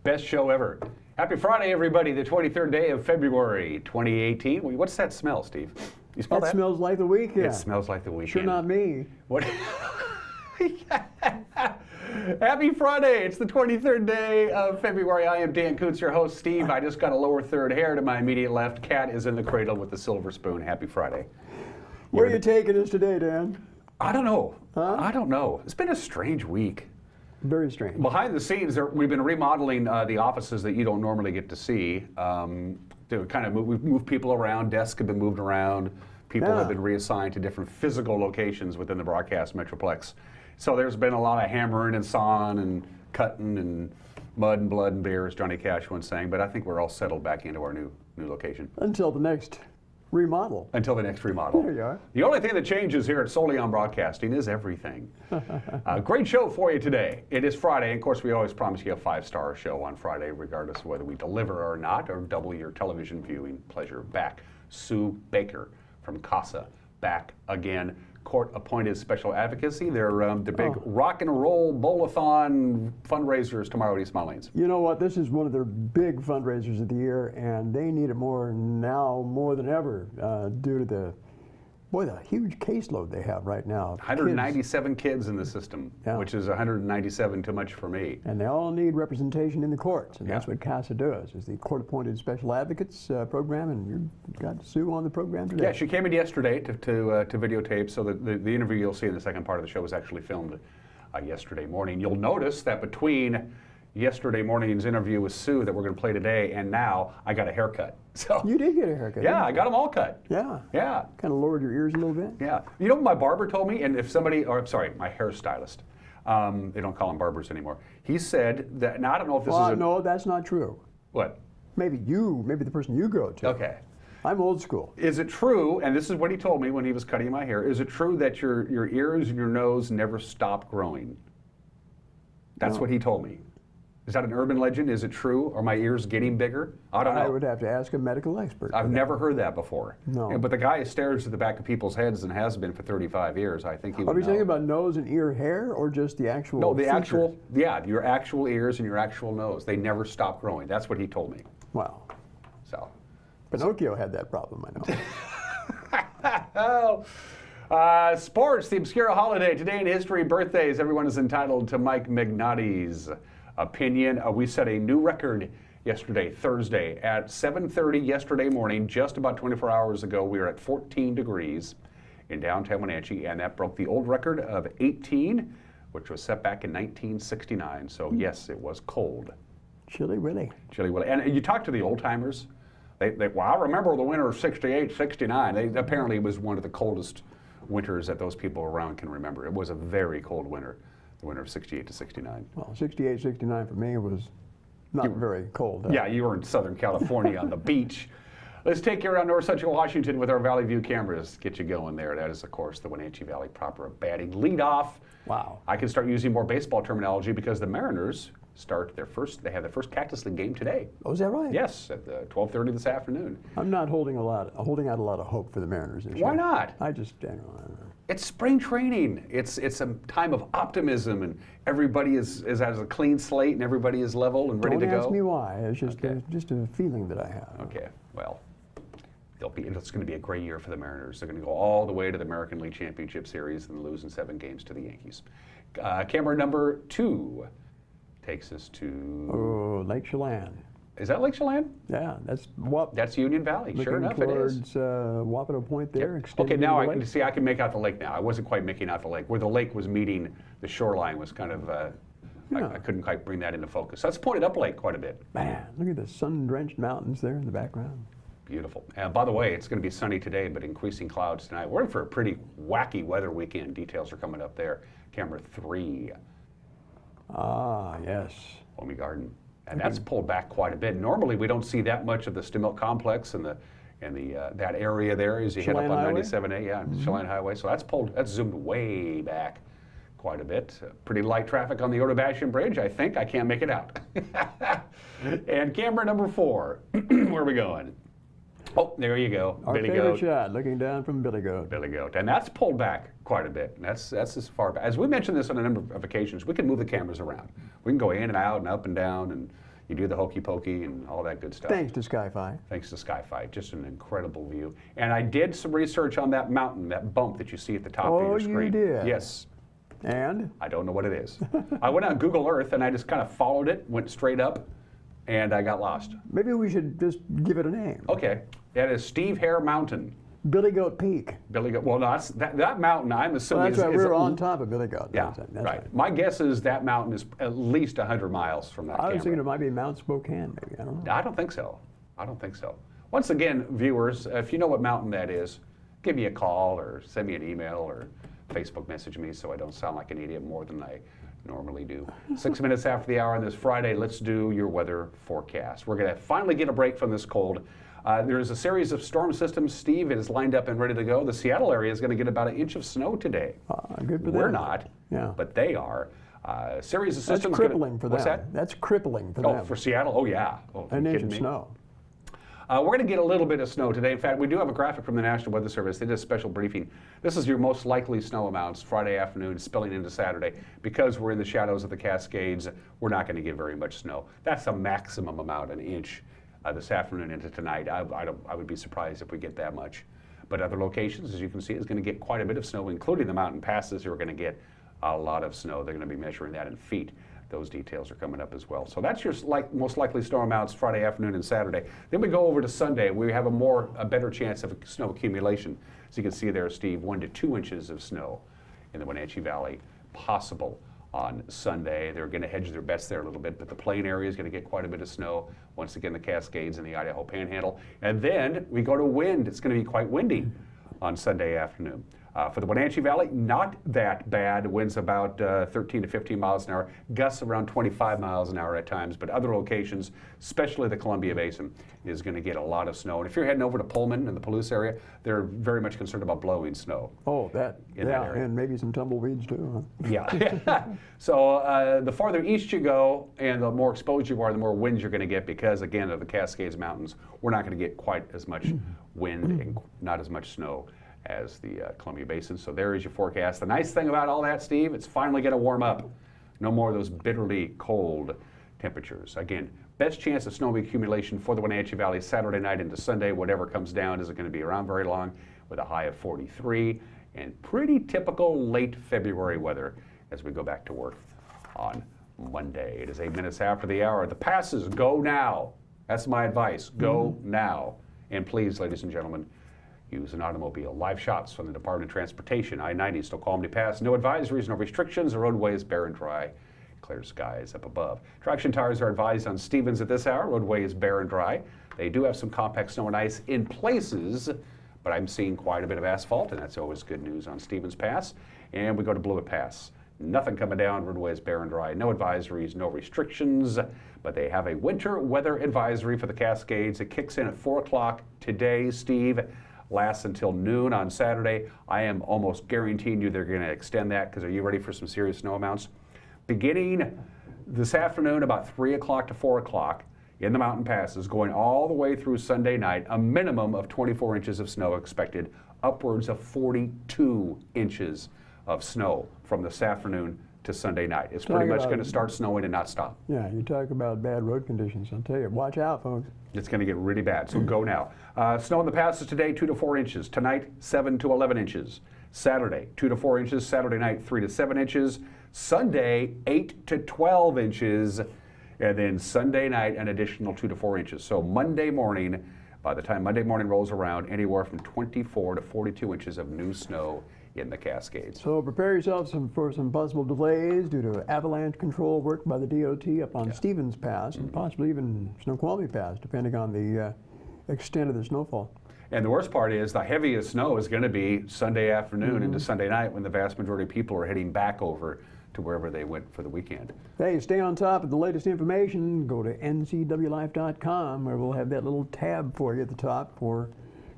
Best show ever. Happy Friday, everybody, the 23rd day of February 2018. What's that smell, Steve? You smell that? It smells like the weekend. It smells like the weekend. Sure not me. What? Happy Friday. It's the 23rd day of February. I am Dan Koontz, your host. Steve, I just got a lower third hair to my immediate left. Cat is in the cradle with the silver spoon. Happy Friday. Where are you taking us today, Dan? I don't know. Huh? I don't know. It's been a strange week. Very strange. Behind the scenes, we've been remodeling the offices that you don't normally get to see. To kind of we've moved people around. Desks have been moved around. People have been reassigned to different physical locations within the broadcast metroplex. So there's been a lot of hammering and sawing and cutting and mud and blood and beer, as Johnny Cash once sang. But I think we're all settled back into our new location. Until the next remodel. Until the next remodel. There you are. The only thing that changes here at Solely on Broadcasting is everything. Great show for you today. It is Friday. And of course, we always promise you a 5-star show on Friday, regardless of whether we deliver or not, or double your television viewing pleasure. Back, Sue Baker from CASA, back again. Court-appointed special advocacy. They're big rock and roll bowl-a-thon fundraisers tomorrow at East Mountains. You know what? This is one of their big fundraisers of the year, and they need it more now, more than ever, due to the huge caseload they have right now. 197 kids in the system, which is 197 too much for me. And they all need representation in the courts, and that's what CASA does, is the Court-Appointed Special Advocates program, and you've got Sue on the program today. Yeah, she came in yesterday to videotape, so the interview you'll see in the second part of the show was actually filmed yesterday morning. You'll notice that between yesterday morning's interview with Sue that we're going to play today and now, I got a haircut. So you did get a haircut. Yeah, I got them all cut. Yeah. Yeah. Kind of lowered your ears a little bit. Yeah. You know what my barber told me? And if somebody, or I'm sorry, my hairstylist, they don't call them barbers anymore. He said that, now I don't know if this is no, that's not true. What? Maybe the person you go to. Okay. I'm old school. Is it true, and this is what he told me when he was cutting my hair, is it true that your ears and your nose never stop growing? That's what he told me. Is that an urban legend? Is it true? Are my ears getting bigger? I don't know. I would have to ask a medical expert. I've never heard that before. No. Yeah, but the guy stares at the back of people's heads and has been for 35 years. I think he would Are we know. talking about nose and ear hair, or just the actual No, the features? actual, your actual ears and your actual nose. They never stop growing. That's what he told me. Wow. So. Pinocchio had that problem, I know. Sports, the obscure holiday. Today in history, birthdays. Everyone is entitled to Mike Magnotti's opinion. We set a new record yesterday, Thursday, at 7:30 yesterday morning, just about 24 hours ago. We were at 14 degrees in downtown Wenatchee, and that broke the old record of 18, which was set back in 1969. So yes, it was cold. Chilly Willy. Chilly Willy. And you talk to the old timers, well, I remember the winter of 68, 69. Apparently it was one of the coldest winters that those people around can remember. It was a very cold winter. The winter of 68 to 69. Well, 68, 69 for me was not very cold. Yeah, you were in Southern California on the beach. Let's take you around North Central Washington with our Valley View cameras. Get you going there. That is, of course, the Wenatchee Valley proper batting leadoff. Wow. I can start using more baseball terminology because the Mariners they have their first Cactus League game today. Oh, is that right? Yes, at 12:30 this afternoon. I'm not holding out a lot of hope for the Mariners this year. Why not? I don't know. It's spring training. It's a time of optimism, and everybody is has a clean slate, and everybody is level and ready to go. Don't ask me why. It's just a feeling that I have. Okay. Well, it's going to be a great year for the Mariners. They're going to go all the way to the American League Championship Series and losing 7 games to the Yankees. Camera number 2 takes us to Lake Chelan. Is that Lake Chelan? Yeah, that's Union Valley. Sure enough, it is. Towards Wapato Point there. Yep. Okay, now I can make out the lake now. I wasn't quite making out the lake. Where the lake was meeting the shoreline was kind of, I couldn't quite bring that into focus. That's pointed up lake quite a bit. Man, look at the sun-drenched mountains there in the background. Beautiful. By the way, it's going to be sunny today, but increasing clouds tonight. We're in for a pretty wacky weather weekend. Details are coming up there. Camera 3. Ah, yes. Homey Garden. And that's pulled back quite a bit. Normally, we don't see that much of the Stimmilt complex and that area there as you head up on 97A, Chelan Highway. So that's zoomed way back quite a bit. Pretty light traffic on the Otobashan Bridge, I think. I can't make it out. And camera number 4. Where are we going? Oh, there you go. Our Billy favorite Goat. shot, looking down from Billy Goat. Billy Goat. And that's pulled back quite a bit. And that's as far back. As we mentioned this on a number of occasions, we can move the cameras around. We can go in and out and up and down and You do the hokey pokey and all that good stuff. Thanks to Sky-Fi. Thanks to Sky-Fi. Just an incredible view. And I did some research on that mountain, that bump that you see at the top of your screen. Oh, you did? Yes. And? I don't know what it is. I went on Google Earth and I just kind of followed it, went straight up, and I got lost. Maybe we should just give it a name. Okay. That is Steve Hare Mountain. Billy Goat Peak. Billy Goat. Well, no, that mountain, I'm assuming Well, that's right. is We're on top of Billy Goat. Yeah, That's right. My guess is that mountain is at least 100 miles from that I was camera. thinking it might be Mount Spokane, maybe. I don't know. I don't think so. I don't think so. Once again, viewers, if you know what mountain that is, give me a call or send me an email or Facebook message me so I don't sound like an idiot more than I normally do. 6 minutes after the hour on this Friday, let's do your weather forecast. We're going to finally get a break from this cold. There is a series of storm systems. Steve is lined up and ready to go. The Seattle area is going to get about 1 inch of snow today. Good for them. We're not, but they are. Series of systems. That's crippling for them. What's that? That's crippling for them. Oh, for Seattle? Oh, yeah. Oh, An inch kidding of me? snow. We're going to get a little bit of snow today. In fact, we do have a graphic from the National Weather Service. They did a special briefing. This is your most likely snow amounts Friday afternoon, spilling into Saturday. Because we're in the shadows of the Cascades, we're not going to get very much snow. That's a maximum amount, 1 inch this afternoon into tonight. I would be surprised if we get that much. But other locations, as you can see, is going to get quite a bit of snow, including the mountain passes who are going to get a lot of snow. They're going to be measuring that in feet. Those details are coming up as well. So that's your most likely storm amounts Friday afternoon and Saturday. Then we go over to Sunday. We have a better chance of snow accumulation. As you can see there, Steve, 1 to 2 inches of snow in the Wenatchee Valley possible on Sunday. They're going to hedge their bets there a little bit, but the plain area is going to get quite a bit of snow. Once again, the Cascades and the Idaho Panhandle. And then we go to wind. It's going to be quite windy on Sunday afternoon. For the Wenatchee Valley, not that bad. Winds about 13 to 15 miles an hour, gusts around 25 miles an hour at times, but other locations, especially the Columbia Basin, is going to get a lot of snow. And if you're heading over to Pullman and the Palouse area, they're very much concerned about blowing snow. Oh, that area. And maybe some tumbleweeds too. Huh? Yeah. So the farther east you go and the more exposed you are, the more winds you're going to get because, again, of the Cascades Mountains, we're not going to get quite as much wind and not as much snow as the Columbia Basin. So there is your forecast. The nice thing about all that, Steve, it's finally going to warm up. No more of those bitterly cold temperatures. Again, best chance of snow accumulation for the Wenatchee Valley Saturday night into Sunday. Whatever comes down isn't going to be around very long with a high of 43 and pretty typical late February weather as we go back to work on Monday. It is 8 minutes after the hour. The passes go now. That's my advice. Go now. And please, ladies and gentlemen, use an automobile. Live shots from the Department of Transportation. I-90 Snoqualmie Pass. No advisories, no restrictions. The roadway is bare and dry. Clear skies up above. Traction tires are advised on Stevens at this hour. Roadway is bare and dry. They do have some compact snow and ice in places, but I'm seeing quite a bit of asphalt, and that's always good news on Stevens Pass. And we go to Blewett Pass. Nothing coming down. Roadway is bare and dry. No advisories, no restrictions, but they have a winter weather advisory for the Cascades. It kicks in at 4 o'clock today, Steve. Lasts until noon on Saturday. I am almost guaranteeing you they're going to extend that because are you ready for some serious snow amounts? Beginning this afternoon about 3 o'clock to 4 o'clock in the mountain passes going all the way through Sunday night, a minimum of 24 inches of snow expected, upwards of 42 inches of snow from this afternoon to Sunday night. It's pretty much going to start snowing and not stop. Yeah, you talk about bad road conditions. I'll tell you, watch out, folks. It's going to get really bad, so go now. Snow in the passes today, 2 to 4 inches. Tonight, 7 to 11 inches. Saturday, 2 to 4 inches. Saturday night, 3 to 7 inches. Sunday, 8 to 12 inches. And then Sunday night, an additional 2 to 4 inches. So Monday morning, by the time Monday morning rolls around, anywhere from 24 to 42 inches of new snow in the Cascades. So prepare yourself for some possible delays due to avalanche control work by the DOT up on Stevens Pass and possibly even Snoqualmie Pass, depending on the extent of the snowfall. And the worst part is the heaviest snow is going to be Sunday afternoon into Sunday night when the vast majority of people are heading back over to wherever they went for the weekend. Hey, stay on top of the latest information. Go to ncwlife.com where we'll have that little tab for you at the top for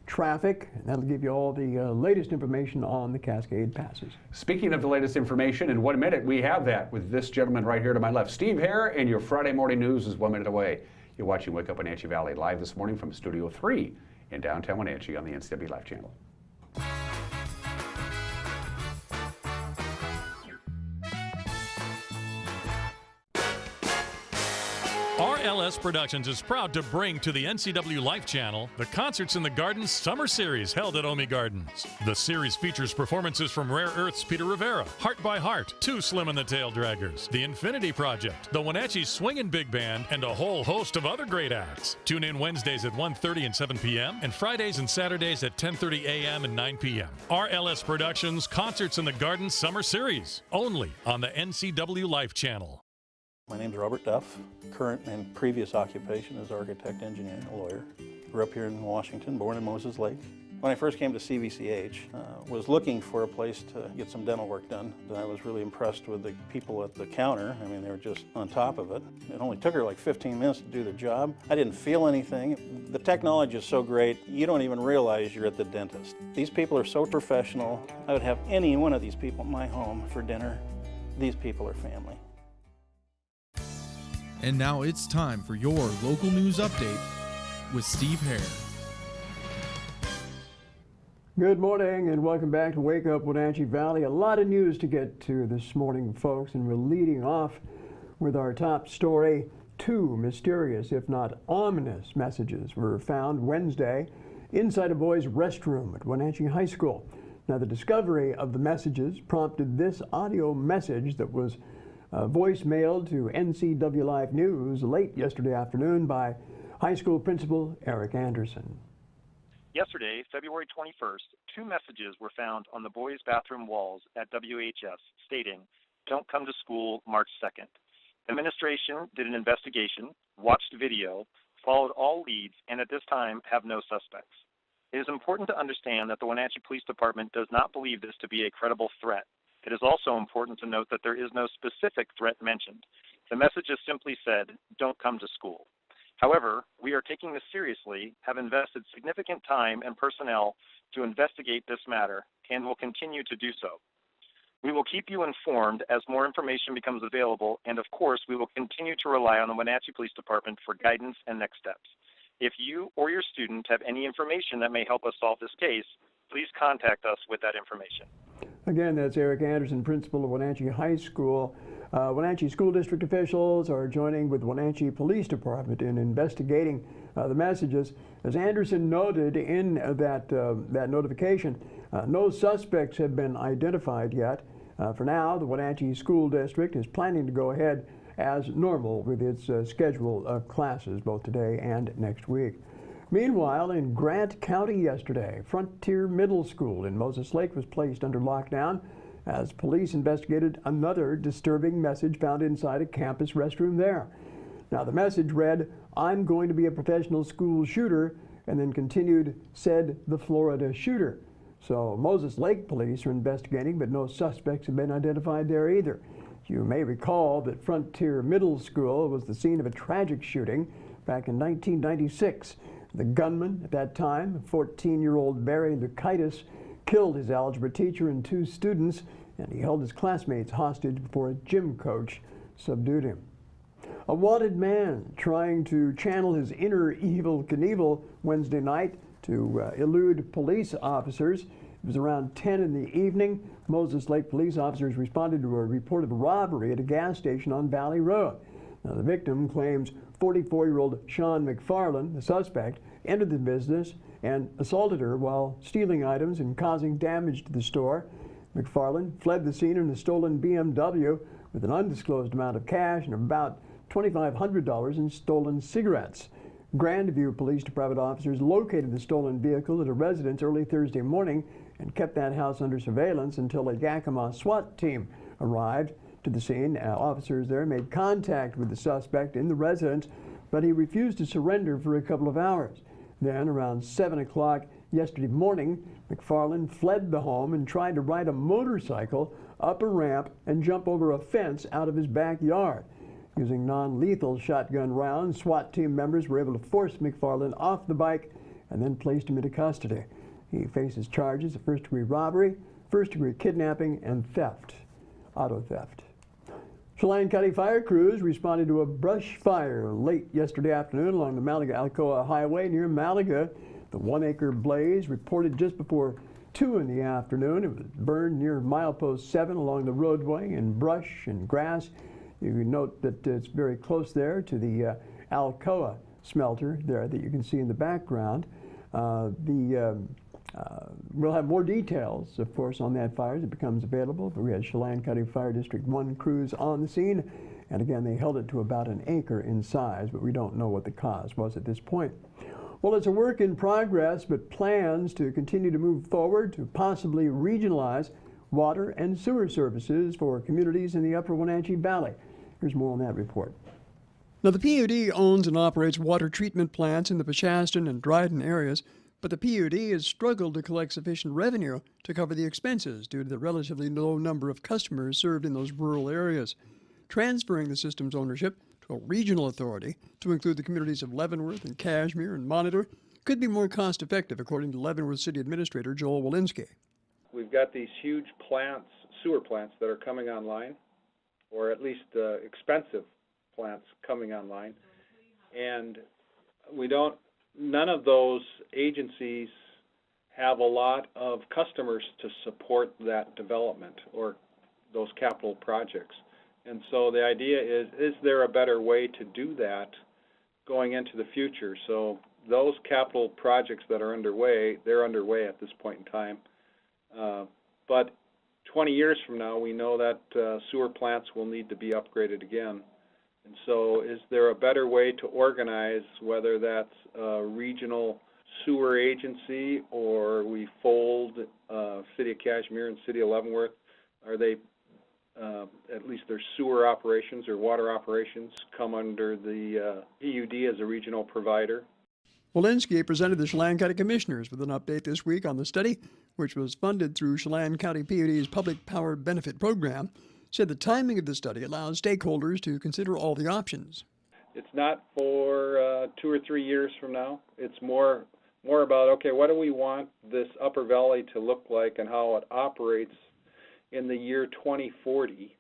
traffic. That'll give you all the latest information on the Cascade Passes. Speaking of the latest information, in 1 minute we have that with this gentleman right here to my left. Steve Hare, and your Friday morning news is 1 minute away. You're watching Wake Up Wenatchee Valley live this morning from Studio 3 in downtown Wenatchee on the NCW Life channel. RLS Productions is proud to bring to the NCW Life Channel the Concerts in the Garden Summer Series held at Omi Gardens. The series features performances from Rare Earth's Peter Rivera, Heart by Heart, Two Slim and the Tail Draggers, The Infinity Project, the Wenatchee Swingin' Big Band, and a whole host of other great acts. Tune in Wednesdays at 1:30 and 7 p.m. and Fridays and Saturdays at 10:30 a.m. and 9 p.m. RLS Productions Concerts in the Garden Summer Series, only on the NCW Life Channel. My name's Robert Duff. Current and previous occupation is architect, engineer, and lawyer. Grew up here in Washington, born in Moses Lake. When I first came to CVCH, was looking for a place to get some dental work done. I was really impressed with the people at the counter. I mean, they were just on top of it. It only took her like 15 minutes to do the job. I didn't feel anything. The technology is so great, you don't even realize you're at the dentist. These people are so professional. I would have any one of these people in my home for dinner. These people are family. And now it's time for your local news update with Steve Hare. Good morning and welcome back to Wake Up Wenatchee Valley. A lot of news to get to this morning, folks, and we're leading off with our top story. Two mysterious, if not ominous, messages were found Wednesday inside a boys' restroom at Wenatchee High School. Now, the discovery of the messages prompted this audio message that was voicemailed to NCW Live News late yesterday afternoon by high school principal Eric Anderson. Yesterday, February 21st, two messages were found on the boys' bathroom walls at WHS stating, "Don't come to school March 2nd. The administration did an investigation, watched video, followed all leads, and at this time have no suspects. It is important to understand that the Wenatchee Police Department does not believe this to be a credible threat. It is also important to note that there is no specific threat mentioned. The messages simply said, 'Don't come to school.' However, we are taking this seriously, have invested significant time and personnel to investigate this matter, and will continue to do so. We will keep you informed as more information becomes available, and of course, we will continue to rely on the Wenatchee Police Department for guidance and next steps. If you or your student have any information that may help us solve this case, please contact us with that information." Again, that's Eric Anderson, principal of Wenatchee High School. Wenatchee School District officials are joining with Wenatchee Police Department in investigating the messages. As Anderson noted in that notification, no suspects have been identified yet. For now, the Wenatchee School District is planning to go ahead as normal with its schedule of classes both today and next week. Meanwhile, in Grant County yesterday, Frontier Middle School in Moses Lake was placed under lockdown as police investigated another disturbing message found inside a campus restroom there. Now, the message read, "I'm going to be a professional school shooter," and then continued, "said the Florida shooter." So Moses Lake police are investigating, but no suspects have been identified there either. You may recall that Frontier Middle School was the scene of a tragic shooting back in 1996. The gunman at that time, 14-year-old Barry Lukaitis, killed his algebra teacher and two students, and he held his classmates hostage before a gym coach subdued him. A wanted man trying to channel his inner Evel Knievel Wednesday night to elude police officers. It was around 10 in the evening. Moses Lake police officers responded to a report of robbery at a gas station on Valley Road. Now, the victim claims 44-year-old Sean McFarland, the suspect, entered the business and assaulted her while stealing items and causing damage to the store. McFarland fled the scene in a stolen BMW with an undisclosed amount of cash and about $2,500 in stolen cigarettes. Grandview Police Department officers located the stolen vehicle at a residence early Thursday morning and kept that house under surveillance until a Yakima SWAT team arrived to the scene. Officers there made contact with the suspect in the residence, but he refused to surrender for a couple of hours. Then, around 7 o'clock yesterday morning, McFarland fled the home and tried to ride a motorcycle up a ramp and jump over a fence out of his backyard. Using non-lethal shotgun rounds, SWAT team members were able to force McFarland off the bike and then placed him into custody. He faces charges of first-degree robbery, first-degree kidnapping, and theft, auto theft. Chelan County fire crews responded to a brush fire late yesterday afternoon along the Malaga-Alcoa Highway near Malaga. The one-acre blaze reported just before 2 in the afternoon. It was burned near milepost 7 along the roadway in brush and grass. You can note that it's very close there to the Alcoa smelter there that you can see in the background. We'll have more details, of course, on that fire as it becomes available. But we had Chelan County Fire District 1 crews on the scene, and again, they held it to about an acre in size, but we don't know what the cause was at this point. Well, it's a work in progress, but plans to continue to move forward to possibly regionalize water and sewer services for communities in the Upper Wenatchee Valley. Here's more on that report. Now, the PUD owns and operates water treatment plants in the Peshaston and Dryden areas, but the PUD has struggled to collect sufficient revenue to cover the expenses due to the relatively low number of customers served in those rural areas. Transferring the system's ownership to a regional authority to include the communities of Leavenworth and Cashmere and Monitor could be more cost-effective, according to Leavenworth City Administrator Joel Walensky. We've got these huge plants, sewer plants, that are coming online, or at least expensive plants coming online, and none of those agencies have a lot of customers to support that development or those capital projects. And so the idea is there a better way to do that going into the future? So those capital projects that are underway, they're underway at this point in time. But 20 years from now, we know that sewer plants will need to be upgraded again. And so is there a better way to organize, whether that's a regional sewer agency or we fold City of Cashmere and City of Leavenworth? Are they, at least their sewer operations or water operations, come under the PUD as a regional provider? Walensky presented the Chelan County Commissioners with an update this week on the study, which was funded through Chelan County PUD's Public Power Benefit Program. Said the timing of the study allows stakeholders to consider all the options. It's not for 2 or 3 years from now. It's more about, okay, what do we want this Upper Valley to look like and how it operates in the year 2040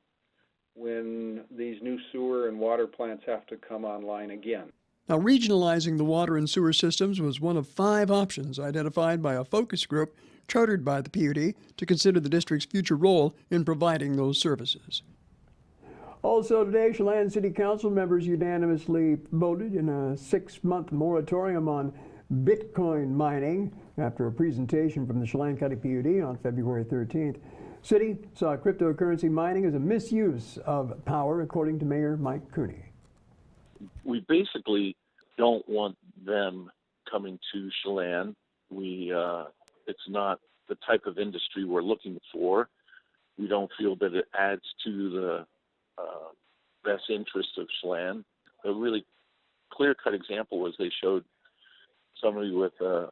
when these new sewer and water plants have to come online again. Now, regionalizing the water and sewer systems was one of 5 options identified by a focus group chartered by the PUD to consider the district's future role in providing those services. Also today, Chelan City Council members unanimously voted in a 6-month moratorium on Bitcoin mining after a presentation from the Chelan County PUD on February 13th. City saw cryptocurrency mining as a misuse of power, according to Mayor Mike Cooney. We basically don't want them coming to Chelan. It's not the type of industry we're looking for. We don't feel that it adds to the best interest of Chelan. A really clear-cut example was they showed somebody with a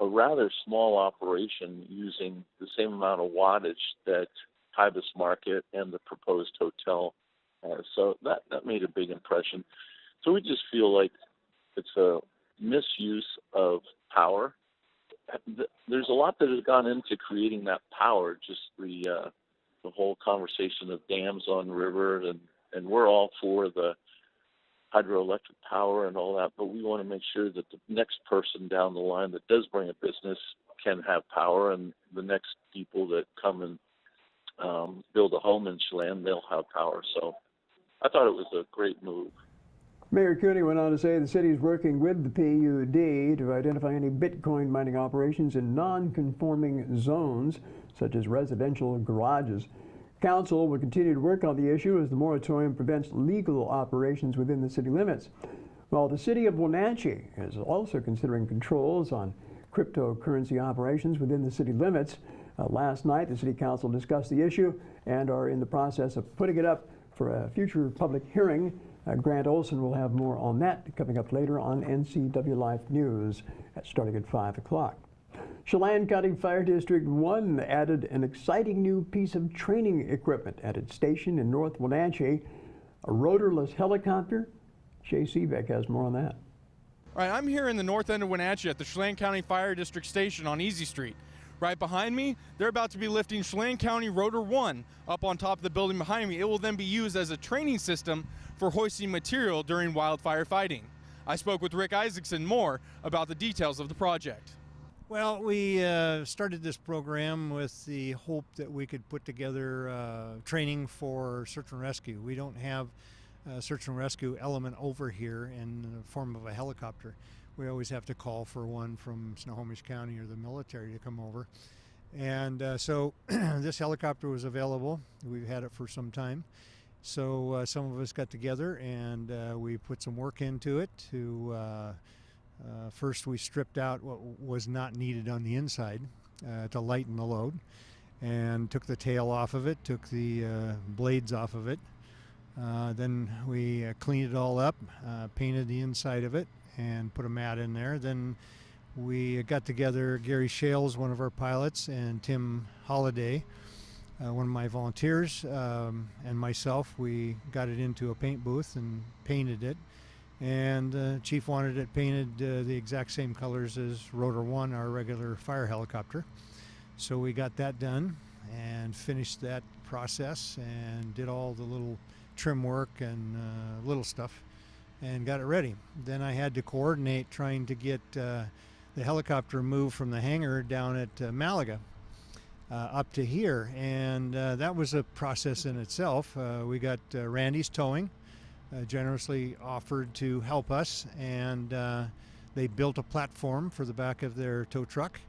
rather small operation using the same amount of wattage that Ibis Market and the proposed hotel has. So that made a big impression. So we just feel like it's a misuse of power. There's a lot that has gone into creating that power, just the whole conversation of dams on river, and we're all for the hydroelectric power and all that, but we want to make sure that the next person down the line that does bring a business can have power, and the next people that come and build a home in Chelan, they'll have power. So I thought it was a great move. Mayor Cooney went on to say the city is working with the PUD to identify any Bitcoin mining operations in non-conforming zones, such as residential garages. Council will continue to work on the issue as the moratorium prevents legal operations within the city limits. While the city of Wenatchee is also considering controls on cryptocurrency operations within the city limits. Last night, the city council discussed the issue and are in the process of putting it up for a future public hearing. Grant Olson will have more on that coming up later on NCW Life News starting at 5 o'clock. Chelan County Fire District 1 added an exciting new piece of training equipment at its station in North Wenatchee, a rotorless helicopter. Jay Seebeck has more on that. All right, I'm here in the north end of Wenatchee at the Chelan County Fire District Station on Easy Street. Right behind me, they're about to be lifting Chelan County Rotor 1 up on top of the building behind me. It will then be used as a training system for hoisting material during wildfire fighting. I spoke with Rick Isaacson more about the details of the project. Well, we started this program with the hope that we could put together training for search and rescue. We don't have search and rescue element over here in the form of a helicopter. We always have to call for one from Snohomish County or the military to come over. And so this helicopter was available. We've had it for some time. So some of us got together and we put some work into it to first we stripped out what was not needed on the inside to lighten the load, and took the tail off of it, took the blades off of it. Then we cleaned it all up, painted the inside of it, and put a mat in there. Then we got together Gary Shales, one of our pilots, and Tim Holliday, one of my volunteers, and myself. We got it into a paint booth and painted it. And Chief wanted it painted the exact same colors as Rotor 1, our regular fire helicopter. So we got that done and finished that process and did all the little trim work and little stuff and got it ready. Then I had to coordinate trying to get the helicopter moved from the hangar down at Malaga up to here, and that was a process in itself. We got Randy's Towing generously offered to help us, and they built a platform for the back of their tow truck,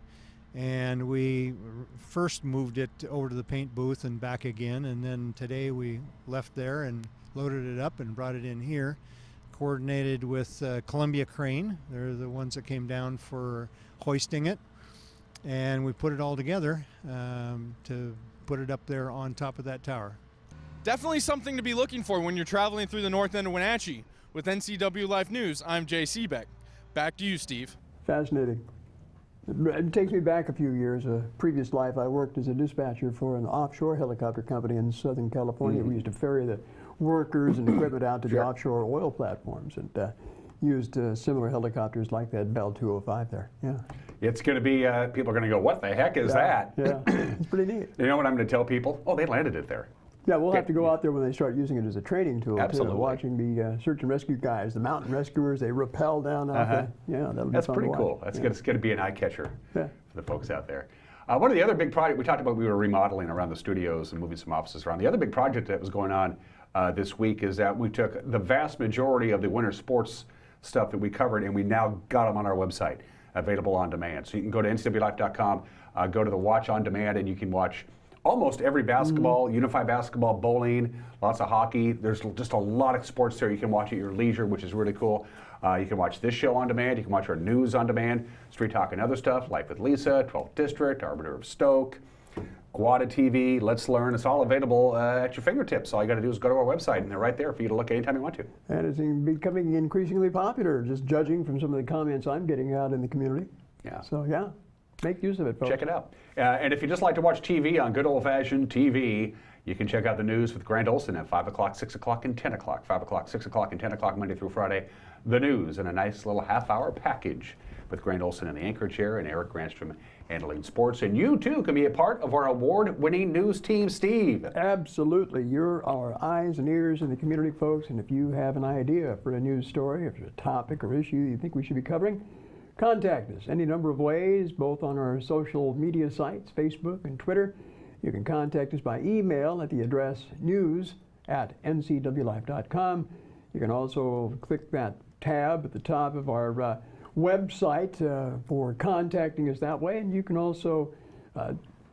and we first moved it over to the paint booth and back again, and then today we left there and loaded it up and brought it in here, coordinated with Columbia Crane. They're the ones that came down for hoisting it, and we put it all together to put it up there on top of that tower. Definitely something to be looking for when you're traveling through the north end of Wenatchee. With NCW Life News, I'm Jay Seebeck. Back to you, Steve. Fascinating. It takes me back a few years. A previous life, I worked as a dispatcher for an offshore helicopter company in Southern California. We used to ferry the workers and equipment out to the offshore oil platforms, and used similar helicopters like that Bell 205 there. Yeah. It's going to be, people are going to go, what the heck is that? Yeah, it's pretty neat. You know what I'm going to tell people? Oh, they landed it there. Yeah, we'll have to go out there when they start using it as a training tool. Absolutely. Too. Watching the search and rescue guys, the mountain rescuers, they rappel down out there. Yeah, that'll be That's fun pretty to watch. cool. That's going to be an eye catcher Yeah. for the folks out there. One of the other big projects, we talked about, we were remodeling around the studios and moving some offices around. The other big project that was going on this week is that we took the vast majority of the winter sports stuff that we covered, and we now got them on our website, available on demand. So you can go to ncwlife.com, go to the Watch on Demand, and you can watch almost every basketball, unified basketball, bowling, lots of hockey. There's just a lot of sports there. You can watch at your leisure, which is really cool. You can watch this show on demand. You can watch our news on demand, Street Talk and other stuff, Life with Lisa, 12th District, Arbiter of Stoke, Guada TV, Let's Learn. It's all available at your fingertips. All you got to do is go to our website, and they're right there for you to look anytime you want to. And it's becoming increasingly popular, just judging from some of the comments I'm getting out in the community. Yeah. So, yeah, make use of it, folks. Check it out. And if you just like to watch TV on good old-fashioned TV, you can check out the news with Grant Olson at 5 o'clock, 6 o'clock, and 10 o'clock. 5 o'clock, 6 o'clock, and 10 o'clock, Monday through Friday. The news in a nice little half-hour package with Grant Olson in the anchor chair and Eric Granstrom handling sports. And you, too, can be a part of our award-winning news team, Steve. Absolutely. You're our eyes and ears in the community, folks. And if you have an idea for a news story, if there's a topic or issue you think we should be covering, contact us any number of ways, both on our social media sites, Facebook and Twitter. You can contact us by email at the address news@ncwlife.com. You can also click that tab at the top of our website for contacting us that way. And you can also,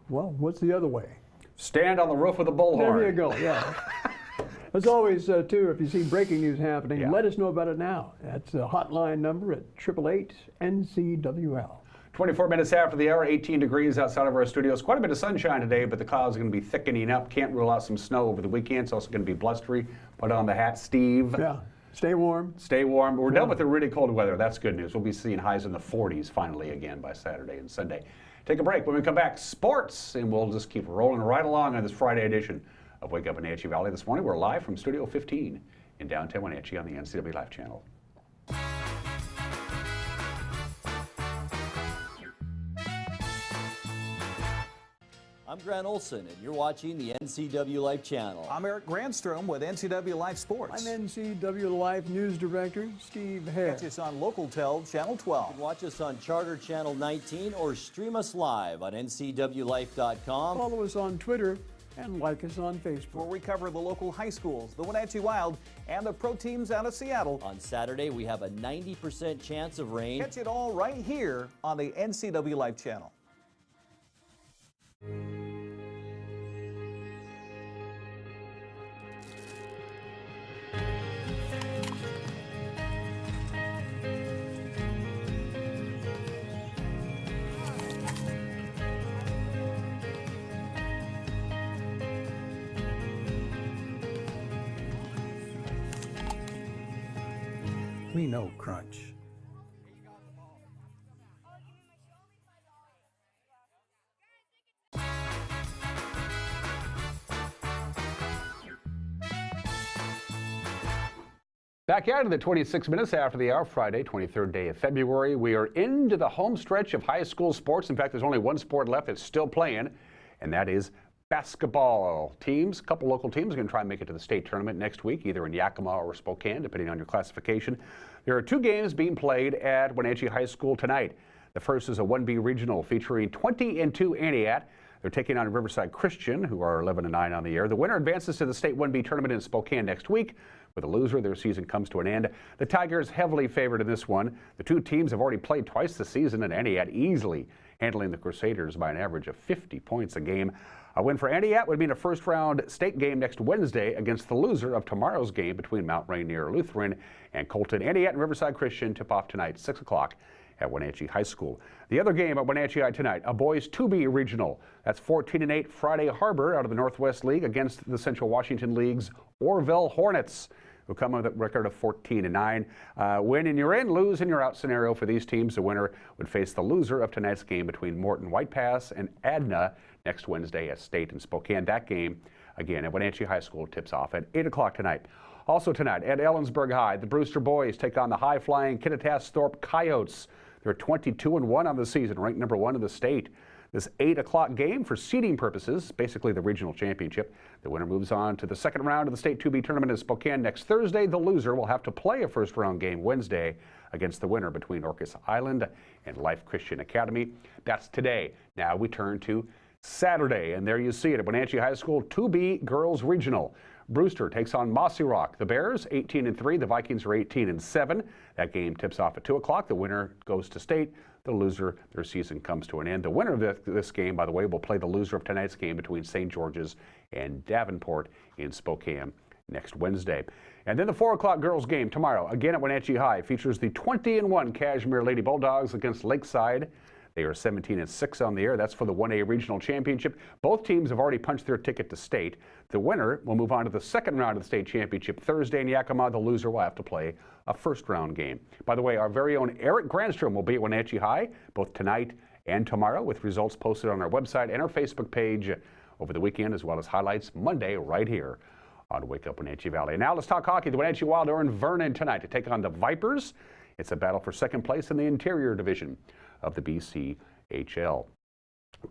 well, what's the other way? Stand on the roof with a bullhorn. There you go, yeah. As always, too, if you see breaking news happening, let us know about it now. That's a hotline number at 888-NCWL. 24 minutes after the hour, 18 degrees outside of our studios. Quite a bit of sunshine today, but the clouds are going to be thickening up. Can't rule out some snow over the weekend. It's also going to be blustery. Put on the hat, Steve. Yeah, stay warm. Stay warm. We're done with the really cold weather. That's good news. We'll be seeing highs in the 40s finally again by Saturday and Sunday. Take a break. When we come back, sports, and we'll just keep rolling right along on this Friday edition of Wake Up Wenatchee Valley. This morning, we're live from Studio 15 in downtown Wenatchee on the NCW Life channel. I'm Grant Olson, and you're watching the NCW Life channel. I'm Eric Granstrom with NCW Life Sports. I'm NCW Life News Director Steve Hare. Catch us on Local Tel, Channel 12. You can watch us on Charter Channel 19 or stream us live on ncwlife.com. Follow us on Twitter And like us on Facebook. where we cover the local high schools, the Wenatchee Wild, and the pro teams out of Seattle. On Saturday, we have a 90% chance of rain. Catch it all right here on the NCW Live channel. We know crunch. Back out of the 26 minutes after the hour, Friday, 23rd day of February. We are into the home stretch of high school sports. In fact, there's only one sport left that's still playing, and that is basketball. Teams, a couple local teams are going to try and make it to the state tournament next week, either in Yakima or Spokane, depending on your classification. There are two games being played at Wenatchee High School tonight. The first is a 1B regional featuring 20-2 Aniat. They're taking on Riverside Christian, who are 11-9 on the year. The winner advances to the state 1B tournament in Spokane next week. With a loser, their season comes to an end. The Tigers heavily favored in this one. The two teams have already played twice this season, and Aniat easily handling the Crusaders by an average of 50 points a game. A win for Aniat would mean a first-round state game next Wednesday against the loser of tomorrow's game between Mount Rainier Lutheran and Colton. Aniat and Riverside Christian tip off tonight, 6 o'clock at Wenatchee High School. The other game at Wenatchee High tonight, a boys 2B regional. That's 14-8 Friday Harbor out of the Northwest League against the Central Washington League's Orville Hornets, who come with a record of 14-9. Win and you're in, lose and you're out scenario for these teams. The winner would face the loser of tonight's game between Morton White Pass and Adna next Wednesday at State in Spokane. That game, again, at Wenatchee High School, tips off at 8 o'clock tonight. Also tonight at Ellensburg High, the Brewster boys take on the high-flying Kittitas-Thorpe Coyotes. They're 22-1 on the season, ranked number 1 in the state. This 8 o'clock game for seeding purposes, basically the regional championship. The winner moves on to the second round of the state 2B tournament in Spokane next Thursday. The loser will have to play a first-round game Wednesday against the winner between Orcas Island and Life Christian Academy. That's today. Now we turn to Saturday, and there you see it at Wenatchee High School 2B Girls Regional. Brewster takes on Mossy Rock. The Bears 18-3. The Vikings are 18-7. That game tips off at 2 o'clock. The winner goes to state. The loser, their season comes to an end. The winner of this game, by the way, will play the loser of tonight's game between St. George's and Davenport in Spokane next Wednesday. And then the 4 o'clock girls game tomorrow, again at Wenatchee High, features the 20-1 Cashmere Lady Bulldogs against Lakeside. They are 17-6 on the year. That's for the 1A Regional Championship. Both teams have already punched their ticket to state. The winner will move on to the second round of the state championship Thursday in Yakima. The loser will have to play a first-round game. By the way, our very own Eric Granstrom will be at Wenatchee High both tonight and tomorrow, with results posted on our website and our Facebook page over the weekend, as well as highlights Monday right here on Wake Up Wenatchee Valley. And now let's talk hockey. The Wenatchee Wild are in Vernon tonight to take on the Vipers. It's a battle for second place in the Interior Division of the BCHL.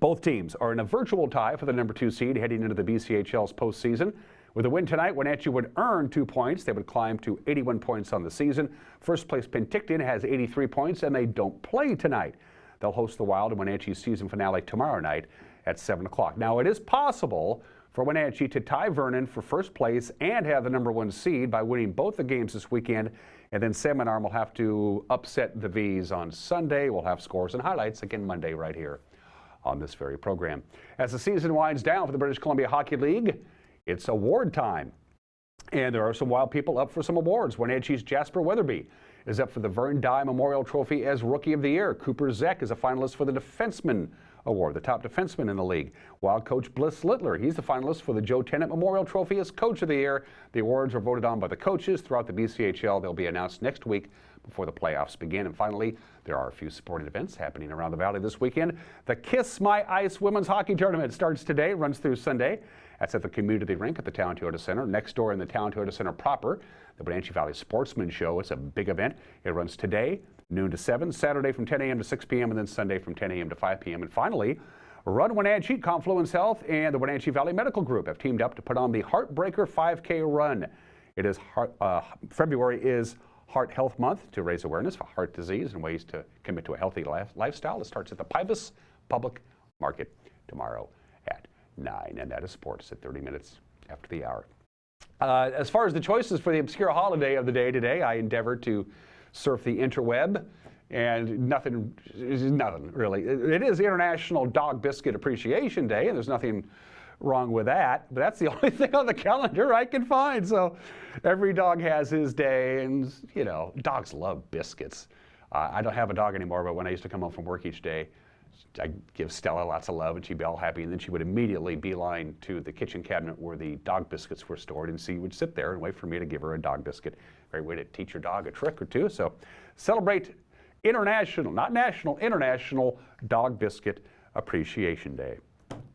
Both teams are in a virtual tie for the number 2 seed heading into the BCHL's postseason. With a win tonight, Wenatchee would earn 2 points. They would climb to 81 points on the season. First place Penticton has 83 points, and they don't play tonight. They'll host the Wild in Wenatchee's season finale tomorrow night at 7 o'clock. Now, it is possible for Wenatchee to tie Vernon for first place and have the number 1 seed by winning both the games this weekend. And then Salmon Arm will have to upset the V's on Sunday. We'll have scores and highlights again Monday right here on this very program. As the season winds down for the British Columbia Hockey League, it's award time. And there are some wild people up for some awards. Wenatchee's Jasper Weatherby is up for the Vern Dye Memorial Trophy as Rookie of the Year. Cooper Zek is a finalist for the Defenseman Award, the top defenseman in the league. Wild coach Bliss Littler, he's the finalist for the Joe Tennant Memorial Trophy as Coach of the Year. The awards are voted on by the coaches throughout the BCHL. They'll be announced next week before the playoffs begin. And finally, there are a few sporting events happening around the Valley this weekend. The Kiss My Ice Women's Hockey Tournament starts today, runs through Sunday. That's at the Community Rink at the Town Toyota Center. Next door in the Town Toyota Center proper, the Wenatchee Valley Sportsman Show. It's a big event. It runs today, noon to 7, Saturday from 10 a.m. to 6 p.m., and then Sunday from 10 a.m. to 5 p.m. And finally, Run Wenatchee, Confluence Health, and the Wenatchee Valley Medical Group have teamed up to put on the Heartbreaker 5K Run. It is February is Heart Health Month to raise awareness for heart disease and ways to commit to a healthy lifestyle. It starts at the Pybus Public Market tomorrow at 9. And that is sports at 30 minutes after the hour. As far as the choices for the obscure holiday of the day today, I endeavored to surf the interweb, and nothing really. It is International Dog Biscuit Appreciation Day, and there's nothing wrong with that, but that's the only thing on the calendar I can find. So every dog has his day, and you know, dogs love biscuits. I don't have a dog anymore, but when I used to come home from work each day, I'd give Stella lots of love, and she'd be all happy, and then she would immediately beeline to the kitchen cabinet where the dog biscuits were stored, and she would sit there and wait for me to give her a dog biscuit. Great way to teach your dog a trick or two. So celebrate International, not national, International Dog Biscuit Appreciation Day.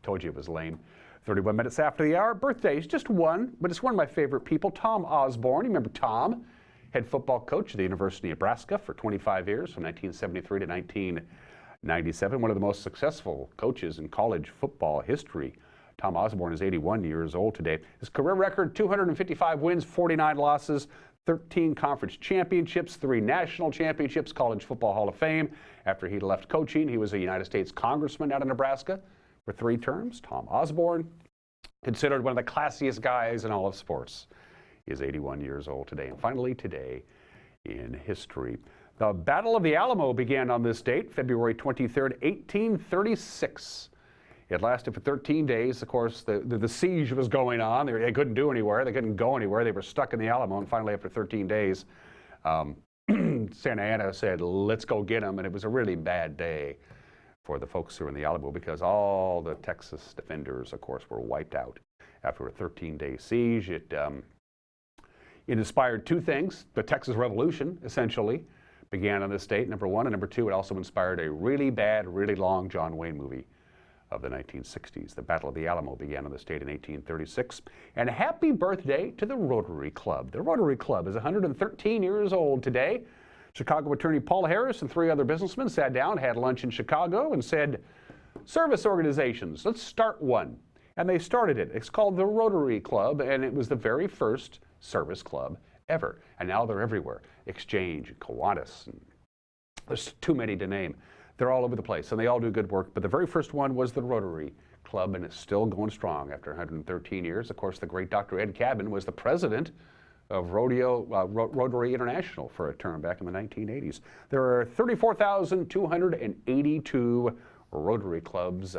Told you it was lame. 31 minutes after the hour. Birthdays, just one, but it's one of my favorite people, Tom Osborne. You remember Tom? Head football coach at the University of Nebraska for 25 years, from 1973 to 1997. One of the most successful coaches in college football history. Tom Osborne is 81 years old today. His career record, 255 wins, 49 losses, 13 conference championships, 3 national championships, College Football Hall of Fame. After he left coaching, he was a United States congressman out of Nebraska for 3 terms. Tom Osborne, considered one of the classiest guys in all of sports. He is 81 years old today. And finally, today in history. The Battle of the Alamo began on this date, February 23rd, 1836. It lasted for 13 days. Of course, the siege was going on. They couldn't do anywhere. They couldn't go anywhere. They were stuck in the Alamo. And finally, after 13 days, Santa Anna said, let's go get them. And it was a really bad day for the folks who were in the Alamo, because all the Texas defenders, of course, were wiped out after a 13-day siege. It inspired 2 things. The Texas Revolution, essentially, began on this date, number 1. And number 2, it also inspired a really bad, really long John Wayne movie of the 1960s. The Battle of the Alamo began on this date in 1836. And happy birthday to the Rotary Club. The Rotary Club is 113 years old today. Chicago attorney Paul Harris and 3 other businessmen sat down, had lunch in Chicago, and said, service organizations, let's start one. And they started it. It's called the Rotary Club, and it was the very first service club ever. And now they're everywhere. Exchange, Kiwanis, and there's too many to name. They're all over the place, and they all do good work. But the very first one was the Rotary Club, and it's still going strong after 113 years. Of course, the great Dr. Ed Cabin was the president of Rotary International for a term back in the 1980s. There are 34,282 Rotary Clubs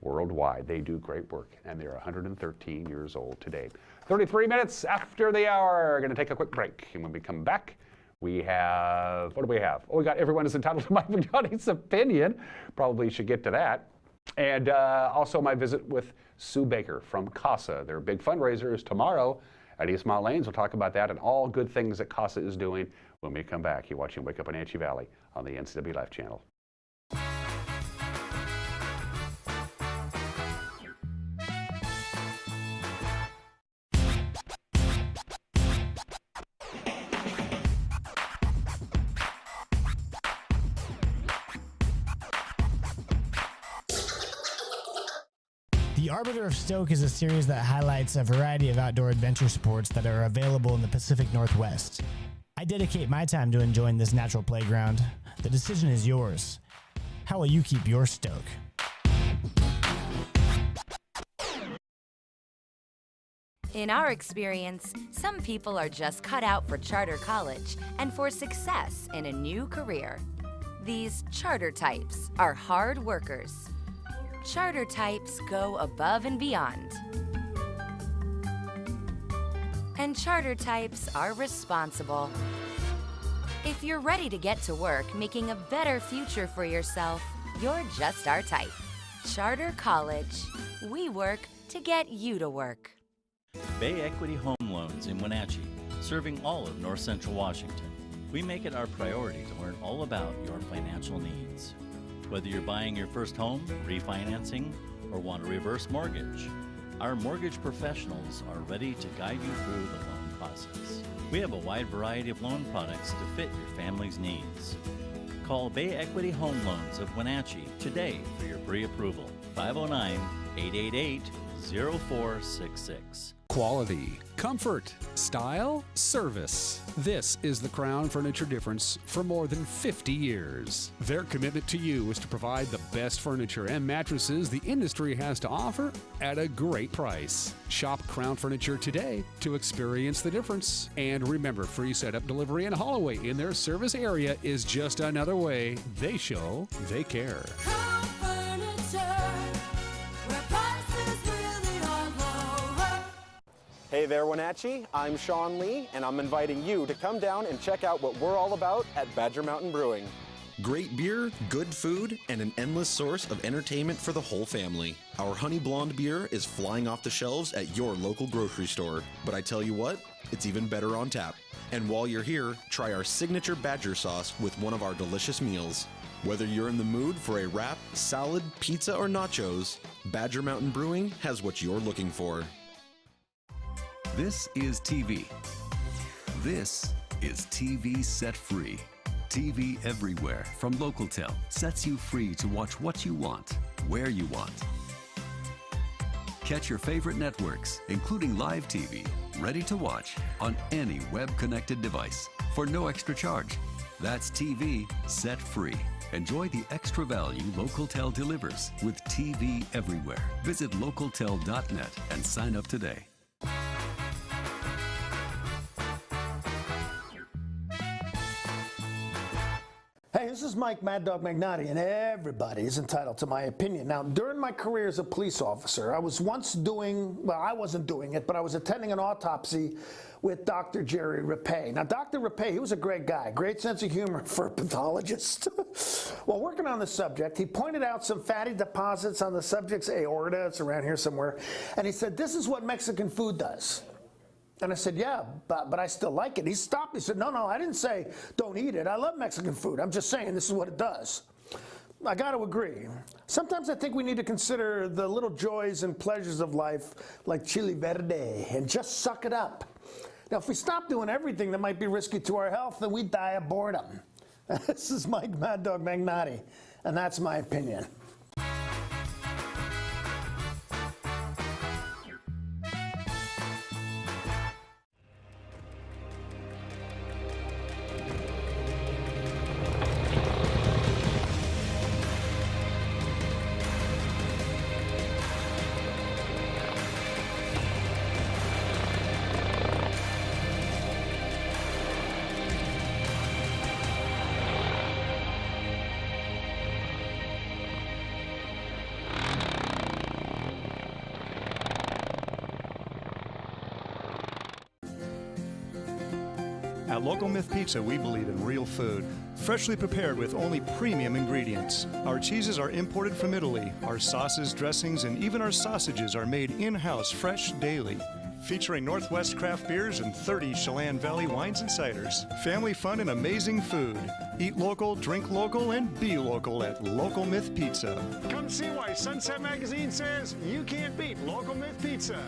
worldwide. They do great work, and they're 113 years old today. 33 minutes after the hour. We're going to take a quick break, and when we come back, we have, what do we have? Oh, we got Everyone is Entitled to Mike McDonough's Opinion. Probably should get to that. And also my visit with Sue Baker from CASA. Their big fundraiser is tomorrow at East Mount Lanes. We'll talk about that and all good things that CASA is doing when we come back. You're watching Wake Up in Anchi Valley on the NCW Life channel. The Arbiter of Stoke is a series that highlights a variety of outdoor adventure sports that are available in the Pacific Northwest. I dedicate my time to enjoying this natural playground. The decision is yours. How will you keep your stoke? In our experience, some people are just cut out for charter college and for success in a new career. These charter types are hard workers. Charter types go above and beyond. And charter types are responsible. If you're ready to get to work making a better future for yourself, you're just our type. Charter College. We work to get you to work. Bay Equity Home Loans in Wenatchee, serving all of North Central Washington. We make it our priority to learn all about your financial needs. Whether you're buying your first home, refinancing, or want a reverse mortgage, our mortgage professionals are ready to guide you through the loan process. We have a wide variety of loan products to fit your family's needs. Call Bay Equity Home Loans of Wenatchee today for your pre-approval. 509-888-0466. Quality, comfort, style, service. This is the Crown Furniture difference for more than 50 years. Their commitment to you is to provide the best furniture and mattresses the industry has to offer at a great price. Shop Crown Furniture today to experience the difference. And remember, free setup, delivery, and haul away in their service area is just another way they show they care. Hey there, Wenatchee. I'm Sean Lee, and I'm inviting you to come down and check out what we're all about at Badger Mountain Brewing. Great beer, good food, and an endless source of entertainment for the whole family. Our Honey Blonde beer is flying off the shelves at your local grocery store. But I tell you what, it's even better on tap. And while you're here, try our signature Badger sauce with one of our delicious meals. Whether you're in the mood for a wrap, salad, pizza, or nachos, Badger Mountain Brewing has what you're looking for. This is TV. This is TV Set Free. TV everywhere from Localtel sets you free to watch what you want, where you want. Catch your favorite networks, including live TV, ready to watch on any web-connected device for no extra charge. That's TV Set Free. Enjoy the extra value Localtel delivers with TV everywhere. Visit localtel.net and sign up today. Hey, this is Mike Mad Dog Magnotti, and everybody is entitled to my opinion. Now, during my career as a police officer, I was once doing, well, I wasn't doing it, but I was attending an autopsy with Dr. Jerry Rapay. Now, Dr. Rapay, he was a great guy, great sense of humor for a pathologist. While working on the subject, he pointed out some fatty deposits on the subject's aorta, it's around here somewhere, and he said, this is what Mexican food does. And I said, yeah, but I still like it. He stopped. He said, no, I didn't say don't eat it. I love Mexican food. I'm just saying this is what it does. I got to agree. Sometimes I think we need to consider the little joys and pleasures of life like chili verde and just suck it up. Now, if we stop doing everything that might be risky to our health, then we die of boredom. This is Mike Mad Dog Magnotti, and that's my opinion. At Local Myth Pizza, we believe in real food, freshly prepared with only premium ingredients. Our cheeses are imported from Italy. Our sauces, dressings, and even our sausages are made in-house, fresh daily. Featuring Northwest craft beers and 30 Chelan Valley wines and ciders. Family fun and amazing food. Eat local, drink local, and be local at Local Myth Pizza. Come see why Sunset Magazine says you can't beat Local Myth Pizza.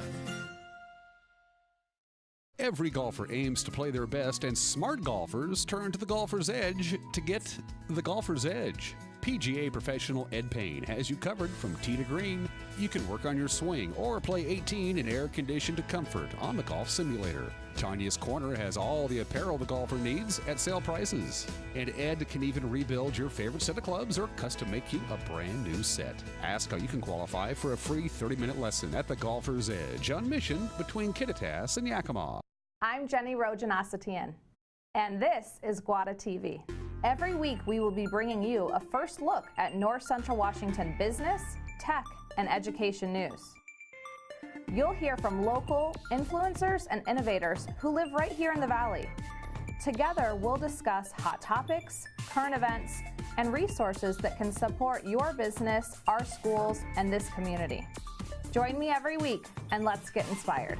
Every golfer aims to play their best, and smart golfers turn to the Golfer's Edge to get the Golfer's Edge. PGA professional Ed Payne has you covered from tee to green. You can work on your swing or play 18 in air-conditioned comfort on the golf simulator. Tanya's Corner has all the apparel the golfer needs at sale prices. And Ed can even rebuild your favorite set of clubs or custom make you a brand new set. Ask how you can qualify for a free 30-minute lesson at the Golfer's Edge on Mission between Kittitas and Yakima. I'm Jenny Rojanasatian, and this is Guada TV. Every week we will be bringing you a first look at North Central Washington business, tech, and education news. You'll hear from local influencers and innovators who live right here in the Valley. Together, we'll discuss hot topics, current events, and resources that can support your business, our schools, and this community. Join me every week, and let's get inspired.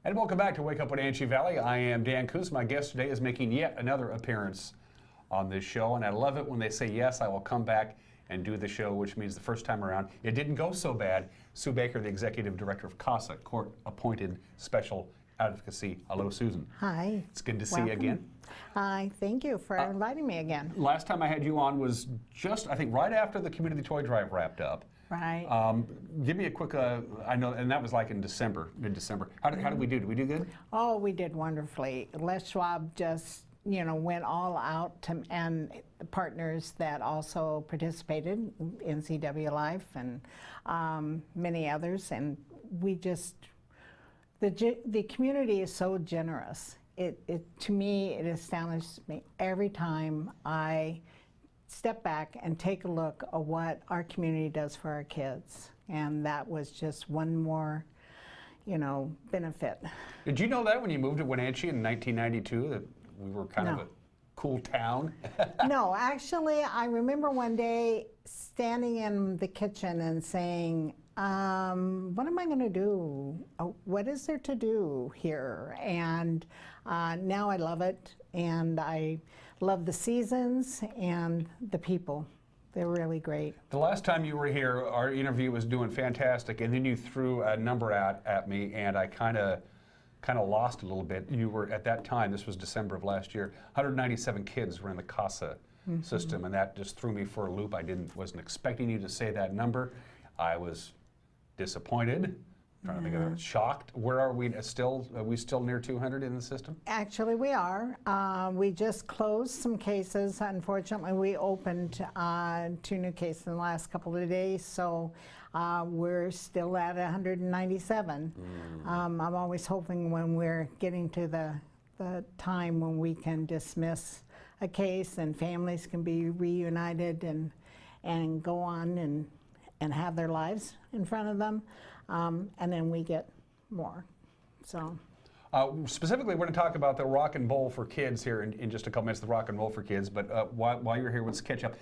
And welcome back to Wake Up with Anchi Valley. I am Dan Coos. My guest today is making yet another appearance on this show, and I love it when they say, yes, I will come back and do the show, which means the first time around, it didn't go so bad. Sue Baker, the Executive Director of CASA, Court-Appointed Special Advocacy. Hello, Susan. Hi. It's good to see you again. Thank you for inviting me again. Last time I had you on was just, I think, right after the community toy drive wrapped up. Right. Give me a quick, I know, and that was like in December, mid-December. How did we do? Did we do good? Oh, we did wonderfully. Les Schwab just, you know, went all out to, and partners that also participated, NCW Life and many others, and we just, the community is so generous. To me, it astonishes me every time I step back and take a look at what our community does for our kids. And that was just one more, you know, benefit. Did you know that when you moved to Wenatchee in 1992, that we were kind of a cool town? No, actually, I remember one day standing in the kitchen and saying, what am I going to do? What is there to do here? And now I love it, and I love the seasons and the people. They're really great. The last time you were here, our interview was doing fantastic, and then you threw a number at me, and I kind of lost a little bit. You were, at that time, this was December of last year, 197 kids were in the CASA system, and that just threw me for a loop. I wasn't expecting you to say that number. I was disappointed. Trying to think of it. Shocked. Where are we still? Are we still near 200 in the system? Actually, we are. We just closed some cases. Unfortunately, we opened 2 new cases in the last couple of days, so we're still at 197. I'm always hoping when we're getting to the time when we can dismiss a case and families can be reunited and go on and have their lives in front of them. And then we get more. So, specifically, we're going to talk about the Rock and Bowl for Kids here in just a couple minutes. The Rock and Roll for Kids. But while you're here, let's catch up.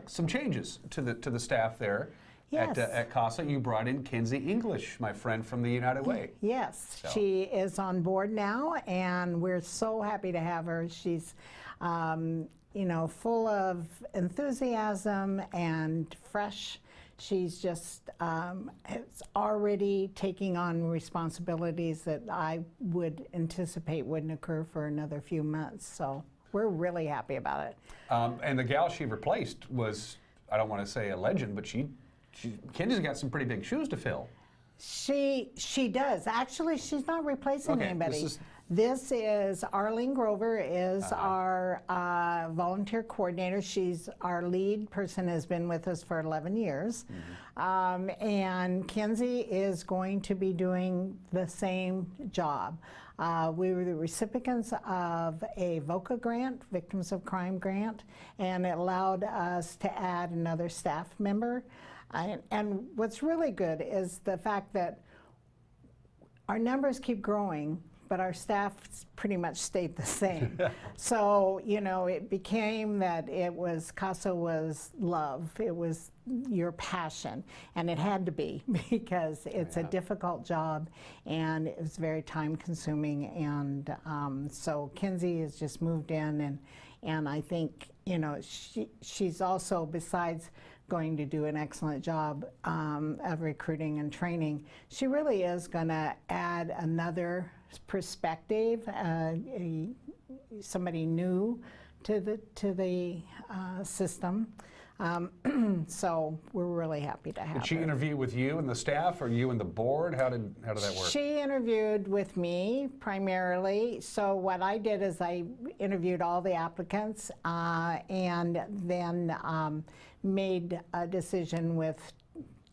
Some changes to the staff there at CASA. You brought in Kenzie English, my friend from the United Way. Yes, she is on board now, and we're so happy to have her. She's you know, full of enthusiasm and fresh. She's just it's already taking on responsibilities that I would anticipate wouldn't occur for another few months. So we're really happy about it. And the gal she replaced was, I don't want to say a legend, but Kenzie's got some pretty big shoes to fill. She does. Actually, she's not replacing anybody. This is Arlene Grover is our volunteer coordinator. She's our lead person, has been with us for 11 years. And Kenzie is going to be doing the same job. We were the recipients of a VOCA grant, Victims of Crime grant, and it allowed us to add another staff member. And what's really good is the fact that our numbers keep growing, but our staff pretty much stayed the same. So, you know, it became that CASA was love. It was your passion, and it had to be because it's a difficult job, and it was very time consuming. And so Kenzie has just moved in, and I think, you know, she's also, besides going to do an excellent job of recruiting and training, she really is going to add another perspective, somebody new to the system. So we're really happy to have her. Did she interview with you and the staff, or you and the board? How did that work? She interviewed with me primarily. So what I did is I interviewed all the applicants and then made a decision with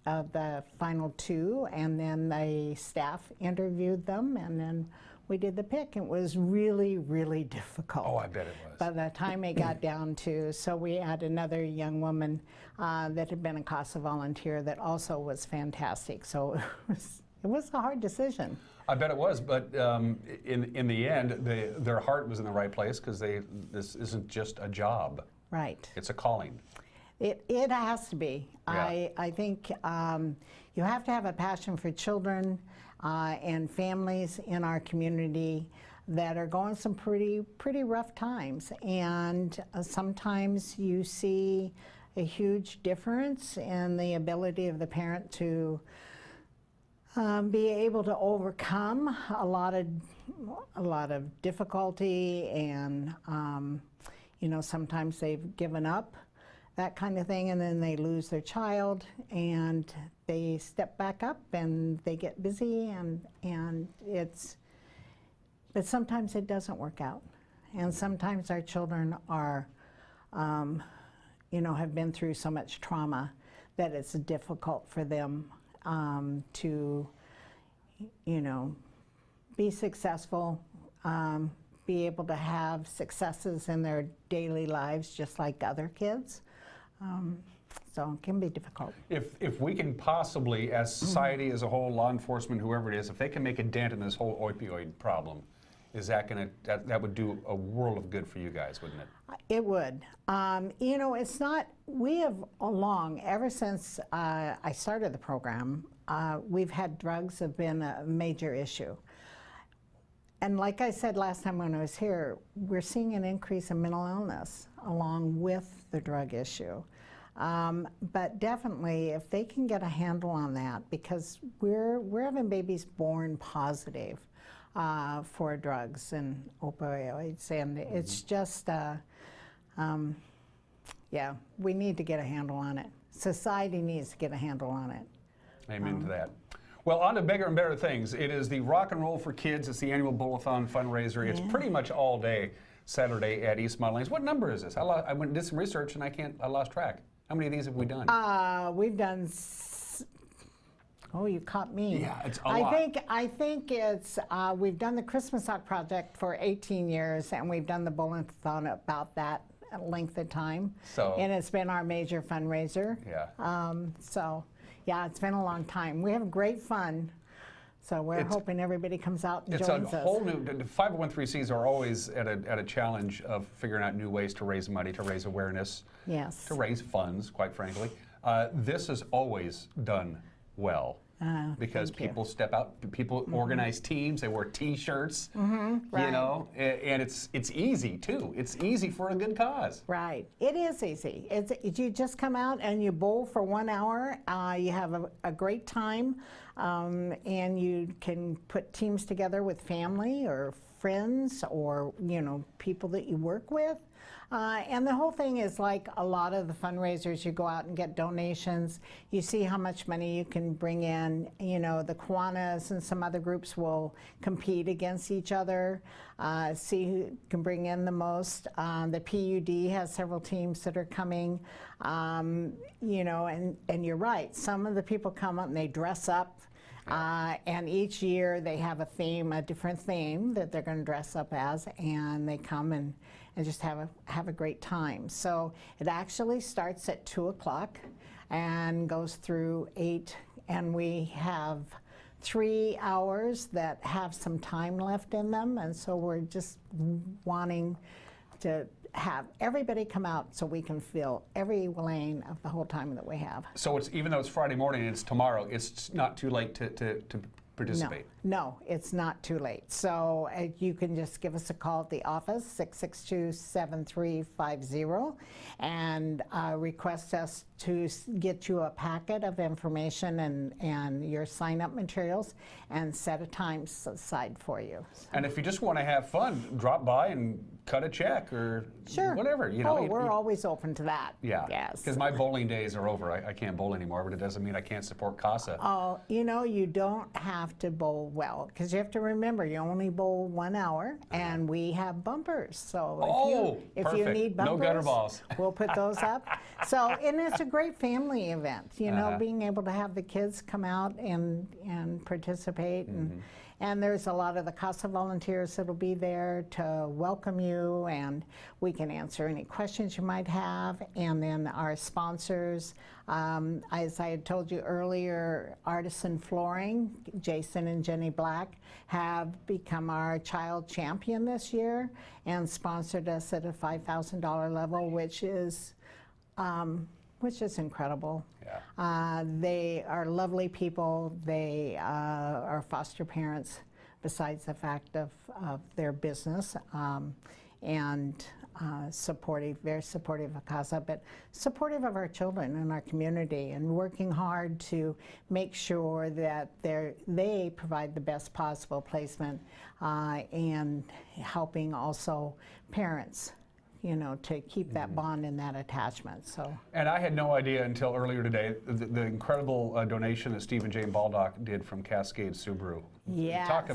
the final 2, and then the staff interviewed them, and then we did the pick. It was really, really difficult. Oh, I bet it was. By the time it got down to, so we had another young woman that had been a CASA volunteer that also was fantastic. So it was a hard decision. I bet it was, but in the end, their heart was in the right place, because this isn't just a job. Right. It's a calling. It has to be. Yeah. I think you have to have a passion for children and families in our community that are going some pretty rough times, and sometimes you see a huge difference in the ability of the parent to be able to overcome a lot of difficulty, and you know, sometimes they've given up, that kind of thing, and then they lose their child and they step back up and they get busy, and but sometimes it doesn't work out, and sometimes our children are you know, have been through so much trauma that it's difficult for them to, you know, be successful, be able to have successes in their daily lives just like other kids. So it can be difficult. If we can possibly, as society as a whole, law enforcement, whoever it is, if they can make a dent in this whole opioid problem, is that going to, that would do a world of good for you guys, wouldn't it? It would. You know, it's not, we have ever since I started the program, we've had drugs have been a major issue. And like I said last time when I was here, we're seeing an increase in mental illness along with the drug issue. But definitely, if they can get a handle on that, because we're having babies born positive for drugs and opioids, and it's just, yeah, we need to get a handle on it. Society needs to get a handle on it. Amen to that. Well, on to bigger and better things. It is the Rock and Roll for Kids. It's the annual Bowl-a-thon fundraiser. It's pretty much all day Saturday at East Mud Lanes. What number is this? I went and did some research and I lost track. How many of these have we done? We've done, oh, you caught me. Yeah, it's a lot. I think it's, we've done the Christmas Sock Project for 18 years, and we've done the Bowl-a-thon about that length of time. So, and it's been our major fundraiser. Yeah. So, yeah, it's been a long time. We have great fun. So we're hoping everybody comes out and joins us. It's a whole new, 501(c)(3)s are always at a challenge of figuring out new ways to raise money, to raise awareness, yes, to raise funds, quite frankly. This is always done well. Because people step out, people organize teams, they wear T-shirts, right. You know, and it's easy too. It's easy for a good cause. Right, it is easy. You just come out and you bowl for 1 hour. You have a great time, and you can put teams together with family or friends or, you know, people that you work with. And the whole thing is like a lot of the fundraisers, you go out and get donations, you see how much money you can bring in. You know, the Kiwanis and some other groups will compete against each other, see who can bring in the most. The PUD has several teams that are coming, you know, and you're right, some of the people come up and they dress up. And each year they have a theme, a different theme that they're going to dress up as, and they come and just have a great time. So it actually starts at 2 o'clock and goes through 8, and we have 3 hours that have some time left in them, and so we're just wanting to have everybody come out so we can fill every lane of the whole time that we have. So it's, even though it's Friday morning and it's tomorrow, it's not too late to participate? No, it's not too late. So you can just give us a call at the office, 662-7350, and request us to get you a packet of information and your sign-up materials, and set a time aside for you. So. And if you just want to have fun, drop by and cut a check or whatever. You know, we're always open to that. Yeah. Yes. Because my bowling days are over. I can't bowl anymore, but it doesn't mean I can't support CASA. Oh, you know, you don't have to bowl well, because you have to remember you only bowl 1 hour, and we have bumpers. So if you need bumpers, no gutter balls. We'll put those up. So, and it's a great family event. You know, being able to have the kids come out and participate, and there's a lot of the CASA volunteers that'll be there to welcome you, and we can answer any questions you might have. And then our sponsors, as I had told you earlier, Artisan Flooring, Jason and Jenny Black, have become our child champion this year and sponsored us at a $5,000 level, which is incredible. Yeah. They are lovely people. They are foster parents, besides the fact of their business. And supportive, very supportive of CASA, but supportive of our children and our community, and working hard to make sure that they provide the best possible placement, and helping also parents, you know, to keep that bond and that attachment. So. And I had no idea until earlier today the incredible donation that Steve and Jane Baldock did from Cascade Subaru. Yes. Talk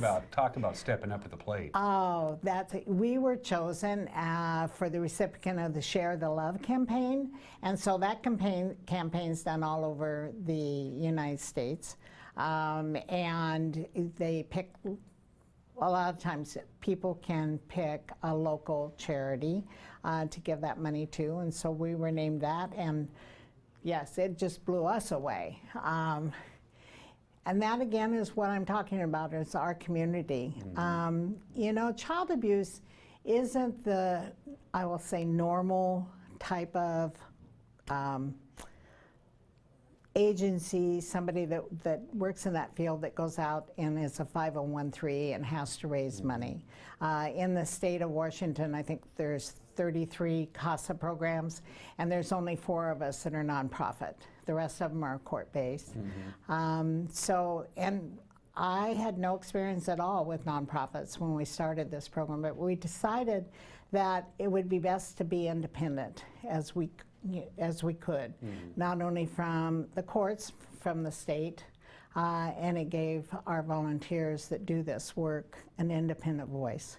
about stepping up at the plate. Oh, we were chosen for the recipient of the Share the Love campaign, and so that campaign's done all over the United States, and they pick. A lot of times people can pick a local charity to give that money to, and so we were named that, and yes, it just blew us away. And that again is what I'm talking about, is our community. You know, child abuse isn't the, I will say, normal type of agency, somebody that works in that field that goes out and is a 501(c)(3) and has to raise money. In the state of Washington, I think there's 33 CASA programs, and there's only 4 of us that are nonprofit. The rest of them are court-based. And I had no experience at all with nonprofits when we started this program, but we decided that it would be best to be independent as we could, not only from the courts, from the state, and it gave our volunteers that do this work an independent voice.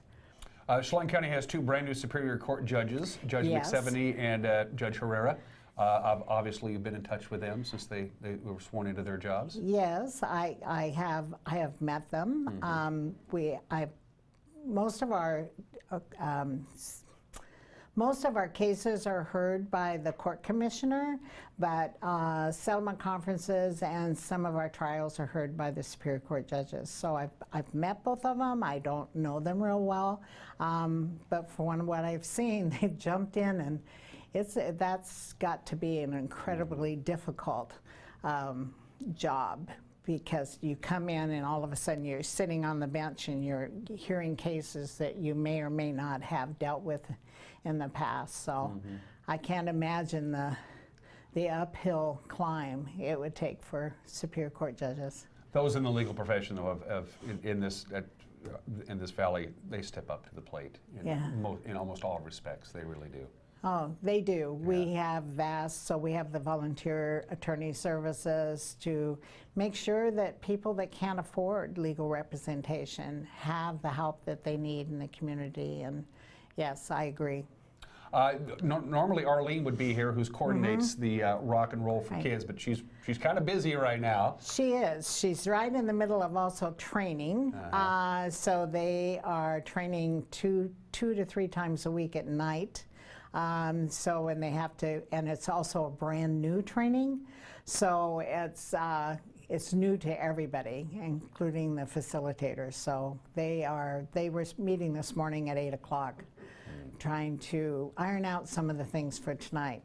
Chelan County has 2 brand new Superior Court judges, Judge McSeveny and Judge Herrera. Obviously, you've been in touch with them since they were sworn into their jobs. Yes, I have met them. Most of our cases are heard by the court commissioner, but settlement conferences and some of our trials are heard by the Superior Court judges. So I've met both of them. I don't know them real well, but from what I've seen, they've jumped in, and that's got to be an incredibly difficult job, because you come in and all of a sudden you're sitting on the bench and you're hearing cases that you may or may not have dealt with in the past. So I can't imagine the uphill climb it would take for Superior Court judges. Those in the legal profession, though, in this valley, they step up to the plate in almost all respects. They really do. Oh, they do. Yeah. We have VAST, so we have the volunteer attorney services to make sure that people that can't afford legal representation have the help that they need in the community. And yes, I agree. Normally Arlene would be here, who coordinates the rock and roll for kids, but she's kind of busy right now. She is. She's right in the middle of also training. So they are training two to 3 times a week at night. So when they have to, and it's also a brand new training, so it's new to everybody, including the facilitators. So they were meeting this morning at 8 o'clock, trying to iron out some of the things for tonight.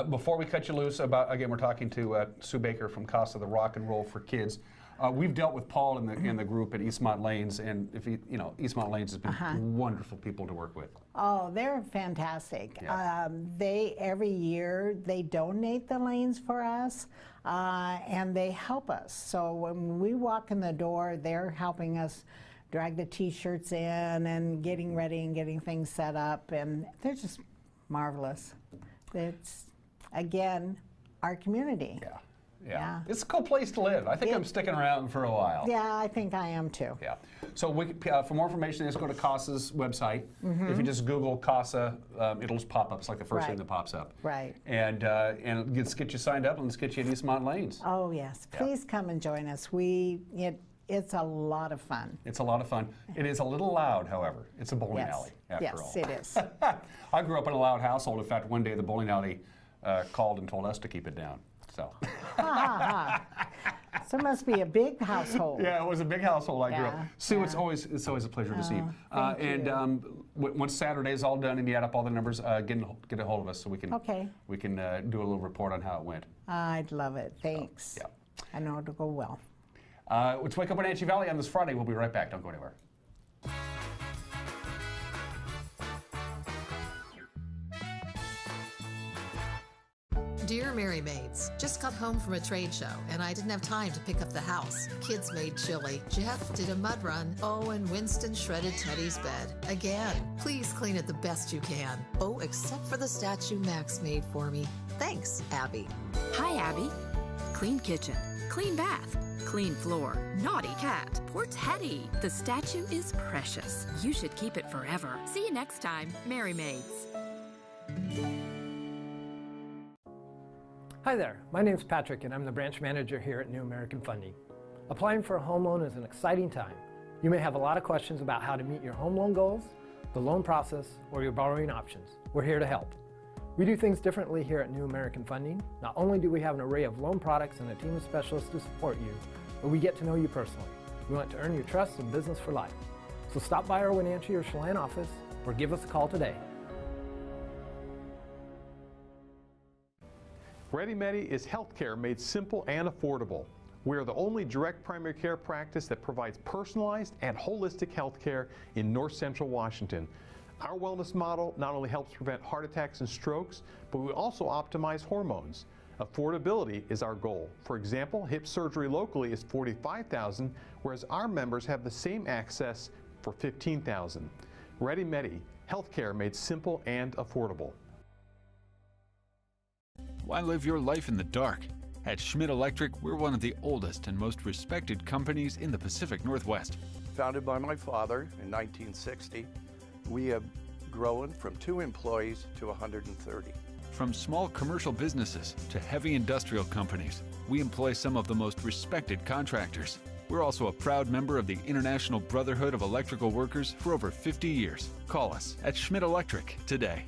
Before we cut you loose, again, we're talking to Sue Baker from CASA, the Rock and Roll for Kids. We've dealt with Paul in the group at Eastmont Lanes, and Eastmont Lanes has been wonderful people to work with. Oh, they're fantastic. Yeah. Every year they donate the lanes for us, and they help us. So when we walk in the door, they're helping us drag the T-shirts in and getting ready and getting things set up, and they're just marvelous. It's, again, our community. Yeah. It's a cool place to live. I think I'm sticking around for a while. Yeah, I think I am too. Yeah. So for more information, just go to CASA's website. If you just Google CASA, it'll just pop up. It's like the first thing that pops up. Right. And let's get you signed up and let's get you at Eastmont Lanes. Oh, yes. Please come and join us. It's a lot of fun. It's a lot of fun. It is a little loud, however. It's a bowling alley, after all. Yes, it is. I grew up in a loud household. In fact, one day the bowling alley called and told us to keep it down. So. So it must be a big household. Yeah, it was a big household I grew up. Sue, it's always a pleasure to see you. Once Saturday's all done and you add up all the numbers, get a hold of us so we can do a little report on how it went. I'd love it. Thanks. So, I know it'll go well. Let's Wake Up Wenatchee Valley on this Friday. We'll be right back. Don't go anywhere. Dear Mary Maids, just got home from a trade show and I didn't have time to pick up the house. Kids made chili. Jeff did a mud run. Oh, and Winston shredded Teddy's bed. Again, please clean it the best you can. Oh, except for the statue Max made for me. Thanks, Abby. Hi, Abby. Clean kitchen, clean bath, clean floor, naughty cat, poor Teddy. The statue is precious. You should keep it forever. See you next time, Mary Maids. Hi there, my name's Patrick and I'm the branch manager here at New American Funding. Applying for a home loan is an exciting time. You may have a lot of questions about how to meet your home loan goals, the loan process, or your borrowing options. We're here to help. We do things differently here at New American Funding. Not only do we have an array of loan products and a team of specialists to support you, but we get to know you personally. We want to earn your trust and business for life. So stop by our Wenatchee or Chelan office or give us a call today. Ready Medi is healthcare made simple and affordable. We are the only direct primary care practice that provides personalized and holistic healthcare in North Central Washington. Our wellness model not only helps prevent heart attacks and strokes, but we also optimize hormones. Affordability is our goal. For example, hip surgery locally is $45,000, whereas our members have the same access for $15,000. Ready Medi, healthcare made simple and affordable. Why live your life in the dark? At Schmidt Electric, we're one of the oldest and most respected companies in the Pacific Northwest. Founded by my father in 1960, we have grown from 2 employees to 130. From small commercial businesses to heavy industrial companies, we employ some of the most respected contractors. We're also a proud member of the International Brotherhood of Electrical Workers for over 50 years. Call us at Schmidt Electric today.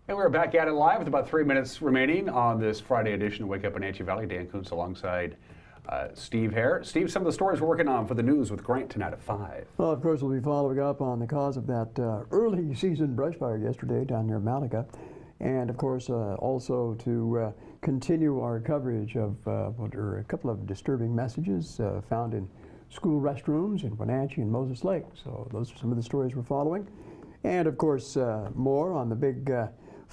And we're back at it live with about 3 minutes remaining on this Friday edition of Wake Up Wenatchee Valley. Dan Kuntz alongside Steve Hare. Steve, some of the stories we're working on for the news with Grant tonight at 5. Well, of course, we'll be following up on the cause of that early season brush fire yesterday down near Malaga. And, of course, also to continue our coverage of what are a couple of disturbing messages found in school restrooms in Wenatchee and Moses Lake. So those are some of the stories we're following. And, of course, more on the big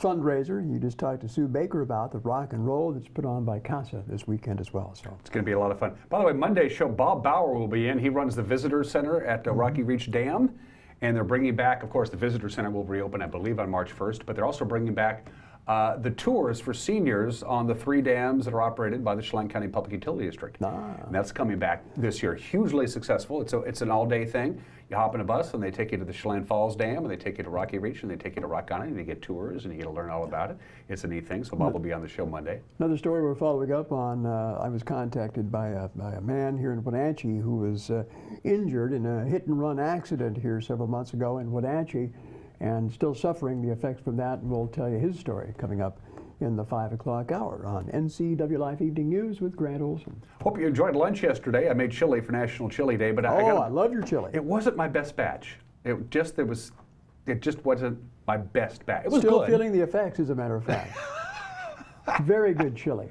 fundraiser you just talked to Sue Baker about, the rock and roll that's put on by CASA this weekend as well. So it's going to be a lot of fun. By the way, Monday's show, Bob Bauer will be in. He runs the Visitor Center at Rocky Reach Dam, and they're bringing back, of course, the Visitor Center will reopen, I believe, on March 1st, but they're also bringing back the tours for seniors on the 3 dams that are operated by the Chelan County Public Utility District. And that's coming back this year. Hugely successful. It's an all-day thing. You hop in a bus and they take you to the Chelan Falls Dam, and they take you to Rocky Reach, and they take you to Rock Island, and you get tours, and you get to learn all about it. It's a neat thing. So Bob will be on the show Monday. Another story we're following up on, I was contacted by a man here in Wenatchee who was injured in a hit-and-run accident here several months ago in Wenatchee, and still suffering the effects from that, and we'll tell you his story coming up in the 5 o'clock hour on NCW Live Evening News with Grant Olson. Hope you enjoyed lunch yesterday. I made chili for National Chili Day, but I love your chili. It wasn't my best batch. It just wasn't my best batch. It was still good. Feeling the effects, as a matter of fact. Very good chili.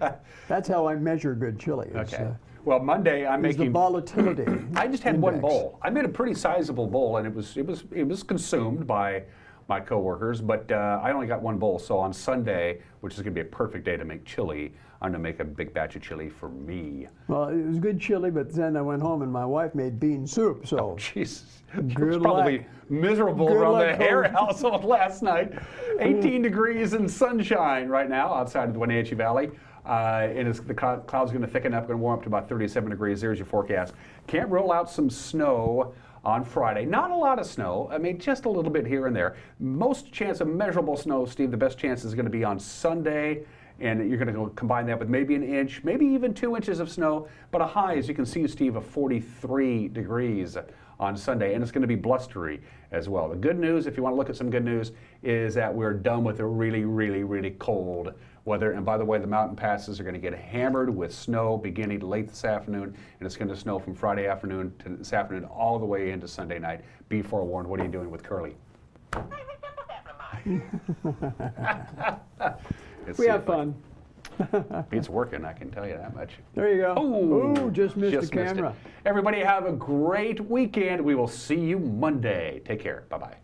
That's how I measure good chili. Okay. Well, Monday I'm making the volatility. I just had one bowl. I made a pretty sizable bowl, and it was consumed by my coworkers, but I only got one bowl. So on Sunday, which is going to be a perfect day to make chili, I'm going to make a big batch of chili for me. Well, it was good chili, but then I went home and my wife made bean soup. So Jesus, it was probably miserable around the Hare household last night. 18 degrees and sunshine right now outside of the Wenatchee Valley. And the clouds going to thicken up, going to warm up to about 37 degrees. There's your forecast. Can't rule out some snow on Friday. Not a lot of snow. I mean, just a little bit here and there. Most chance of measurable snow, Steve, the best chance is going to be on Sunday. And you're going to combine that with maybe an inch, maybe even 2 inches of snow. But a high, as you can see, Steve, of 43 degrees on Sunday. And it's going to be blustery as well. The good news, if you want to look at some good news, is that we're done with the really, really, really cold weather. And by the way, the mountain passes are going to get hammered with snow beginning late this afternoon, and it's going to snow from Friday afternoon to this afternoon all the way into Sunday night. Be forewarned. What are you doing with Curly? We have fun. It's working, I can tell you that much. There you go. Oh, just missed the camera. Everybody have a great weekend. We will see you Monday. Take care. Bye-bye.